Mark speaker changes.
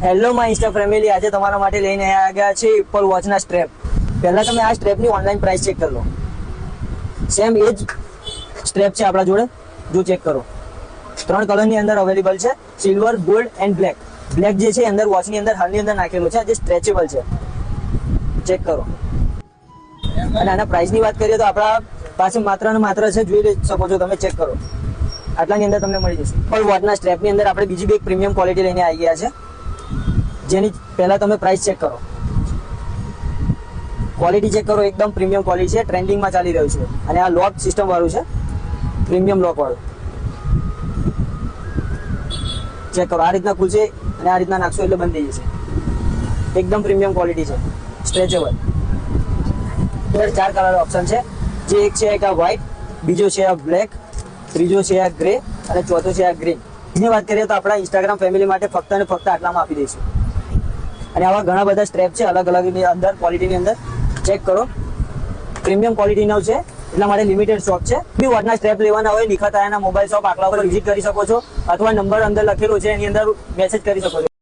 Speaker 1: Hello my Insta family, આજે તમારા માટે લઈને આવ્યા છે એપલ વોચના સ્ટ્રેપ. પહેલા તમે આ સ્ટ્રેપની ઓનલાઈન પ્રાઇસ ચેક કરી લો. સેમ એ જ સ્ટ્રેપ છે આપણા જોડે, જો ચેક કરો. 3 કલરની અંદર અવેલેબલ છે, silver, gold and black. Black જે છે અંદર વોચની અંદર હાલની અંદર નાખેલું છે, જે સ્ટ્રેચેબલ છે. ચેક કરો. અને આના પ્રાઇસની વાત કરીએ તો આપણા પાસે માત્ર ને માત્ર છે, જોઈ શકો છો તમે, ચેક કરો. આટલાની અંદર તમને મળી જશે. એપલ વોચના સ્ટ્રેપની અંદર આપણે બીજી બી એક પ્રીમિયમ ક્વોલિટી લઈને આવી ગયા છે, જેની પહેલા તમે પ્રાઇસ ચેક કરો. ક્વોલિટી ચેક કરો, એકદમ પ્રીમિયમ ક્વોલિટી છે, ટ્રેન્ડિંગમાં ચાલી રહ્યું છે. અને આ લોક સિસ્ટમ વાળું છે, પ્રીમિયમ લોક વાળું. ચેક કરો, આ રીતના ખુલશે અને આ રીતના નાખશો એટલે બંધ થઈ જશે. એકદમ પ્રીમિયમ ક્વોલિટી છે, સ્ટ્રેચેબલ. 4 કલર ઓપ્શન છે, જે એક છે એક આ વ્હાઇટ, બીજો છે આ બ્લેક, ત્રીજો છે આ ગ્રે અને ચોથો છે આ ગ્રીન. એની વાત કરીએ તો આપણા ઇન્સ્ટાગ્રામ ફેમિલી માટે ફક્ત અને ફક્ત આટલામાં આપી દઈશું. અને આવા ઘણા બધા સ્ટ્રેપ છે અલગ અલગની અંદર, ક્વોલિટીની અંદર. ચેક કરો, પ્રીમિયમ ક્વોલિટીનો છે, એટલા માટે લિમિટેડ સ્ટોક છે. બી વોચના સ્ટ્રેપ લેવાના હોય, નિખત આયાના મોબાઈલ શોપ આકલા ઉપર વિઝિટ કરી શકો છો, અથવા નંબર અંદર લખેલો છે એની અંદર મેસેજ કરી શકો છો.